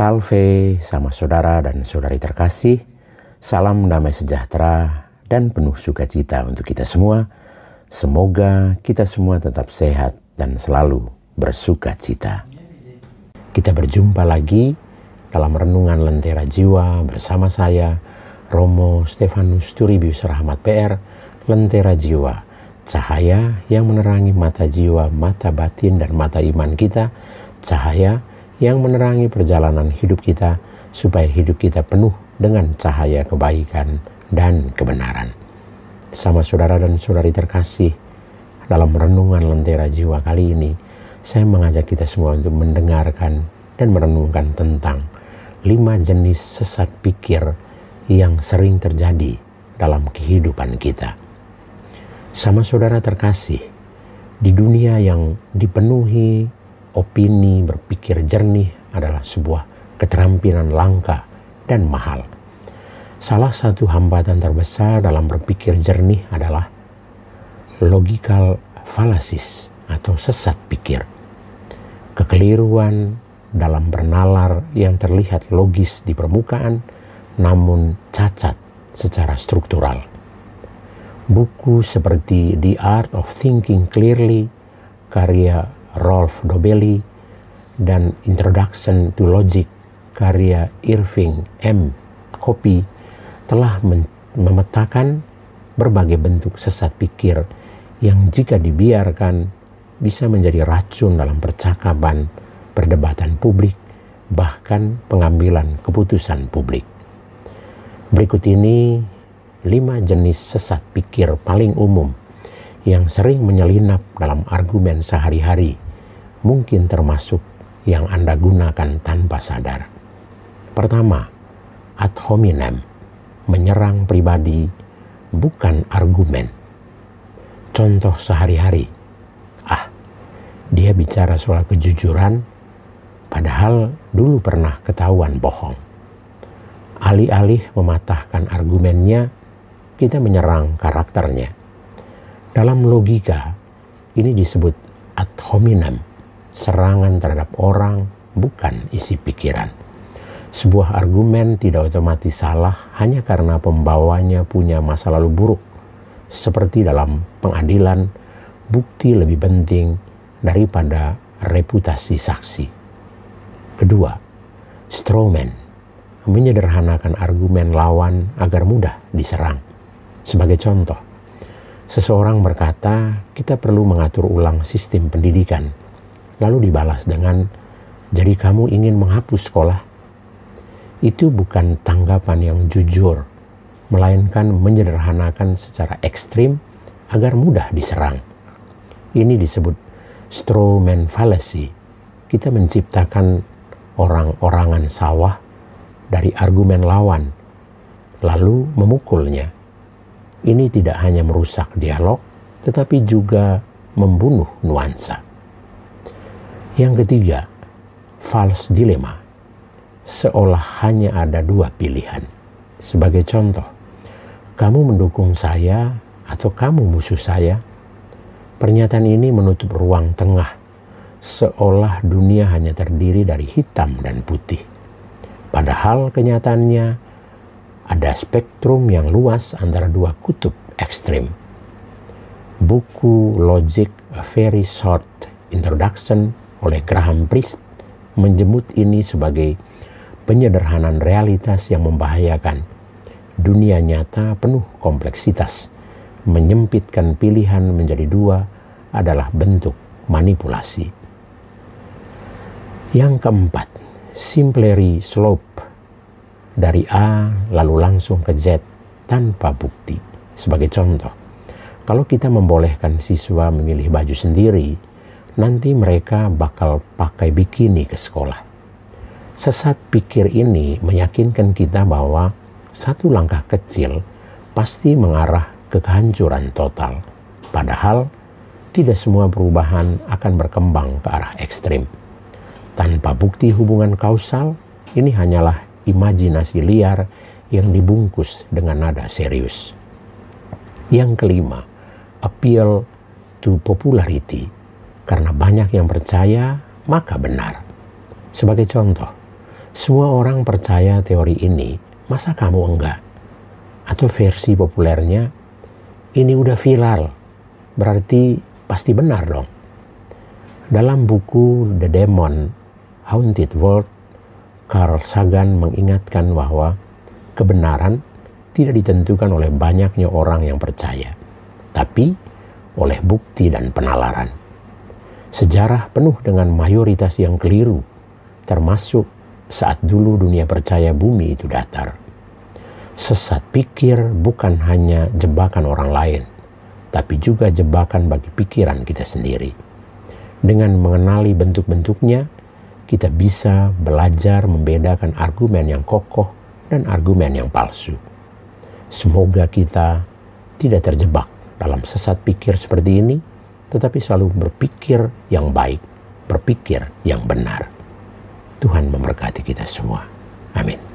Salve sama saudara dan saudari terkasih, salam damai sejahtera dan penuh sukacita untuk kita semua. Semoga kita semua tetap sehat dan selalu bersukacita. Kita berjumpa lagi dalam Renungan Lentera Jiwa bersama saya, Romo Stefanus Turibius Rahmat PR, Lentera Jiwa, cahaya yang menerangi mata jiwa, mata batin dan mata iman kita, cahaya yang menerangi perjalanan hidup kita, supaya hidup kita penuh dengan cahaya kebaikan dan kebenaran. Sama saudara dan saudari terkasih, dalam Renungan Lentera Jiwa kali ini, saya mengajak kita semua untuk mendengarkan dan merenungkan tentang 5 jenis sesat pikir yang sering terjadi dalam kehidupan kita. Sama saudara terkasih, di dunia yang dipenuhi opini berpikir jernih adalah sebuah keterampilan langka dan mahal. Salah satu hambatan terbesar dalam berpikir jernih adalah logical fallacies atau sesat pikir. Kekeliruan dalam bernalar yang terlihat logis di permukaan namun cacat secara struktural. Buku seperti The Art of Thinking Clearly karya Rolf Dobelli dan Introduction to Logic karya Irving M. Kopy telah memetakan berbagai bentuk sesat pikir yang jika dibiarkan bisa menjadi racun dalam percakapan, perdebatan publik, bahkan pengambilan keputusan publik. Berikut ini 5 jenis sesat pikir paling umum yang sering menyelinap dalam argumen sehari-hari, mungkin termasuk yang Anda gunakan tanpa sadar. Pertama, ad hominem, menyerang pribadi, bukan argumen. Contoh sehari-hari, dia bicara soal kejujuran, padahal dulu pernah ketahuan bohong. Alih-alih mematahkan argumennya, kita menyerang karakternya. Dalam logika, ini disebut ad hominem, serangan terhadap orang, bukan isi pikiran. Sebuah argumen tidak otomatis salah hanya karena pembawanya punya masa lalu buruk. Seperti dalam pengadilan, bukti lebih penting daripada reputasi saksi. Kedua, strawman, menyederhanakan argumen lawan agar mudah diserang. Sebagai contoh, seseorang berkata, kita perlu mengatur ulang sistem pendidikan. Lalu dibalas dengan, jadi kamu ingin menghapus sekolah? Itu bukan tanggapan yang jujur, melainkan menyederhanakan secara ekstrim agar mudah diserang. Ini disebut strawman fallacy. Kita menciptakan orang-orangan sawah dari argumen lawan, lalu memukulnya. Ini tidak hanya merusak dialog, tetapi juga membunuh nuansa. Yang ketiga, false dilemma. Seolah hanya ada 2 pilihan. Sebagai contoh, kamu mendukung saya atau kamu musuh saya? Pernyataan ini menutup ruang tengah, seolah dunia hanya terdiri dari hitam dan putih. Padahal kenyataannya, ada spektrum yang luas antara 2 kutub ekstrim. Buku Logic, A Very Short Introduction oleh Graham Priest menjemput ini sebagai penyederhanaan realitas yang membahayakan. Dunia nyata penuh kompleksitas. Menyempitkan pilihan menjadi 2 adalah bentuk manipulasi. Yang keempat, slippery slope. Dari A lalu langsung ke Z tanpa bukti. Sebagai contoh, kalau kita membolehkan siswa memilih baju sendiri, nanti mereka bakal pakai bikini ke sekolah. Sesat pikir ini meyakinkan kita bahwa satu langkah kecil pasti mengarah ke kehancuran total. Padahal tidak semua perubahan akan berkembang ke arah ekstrim. Tanpa bukti hubungan kausal, ini hanyalah imajinasi liar yang dibungkus dengan nada serius. Yang kelima, appeal to popularity. Karena banyak yang percaya, maka benar. Sebagai contoh, Semua orang percaya teori ini, masa kamu enggak? Atau versi populernya, ini udah viral, berarti pasti benar dong. Dalam buku The Demon, Haunted World, Carl Sagan mengingatkan bahwa kebenaran tidak ditentukan oleh banyaknya orang yang percaya, tapi oleh bukti dan penalaran. Sejarah penuh dengan mayoritas yang keliru, termasuk saat dulu dunia percaya bumi itu datar. Sesat pikir bukan hanya jebakan orang lain, tapi juga jebakan bagi pikiran kita sendiri. Dengan mengenali bentuk-bentuknya, kita bisa belajar membedakan argumen yang kokoh dan argumen yang palsu. Semoga kita tidak terjebak dalam sesat pikir seperti ini, tetapi selalu berpikir yang baik, berpikir yang benar. Tuhan memberkati kita semua. Amin.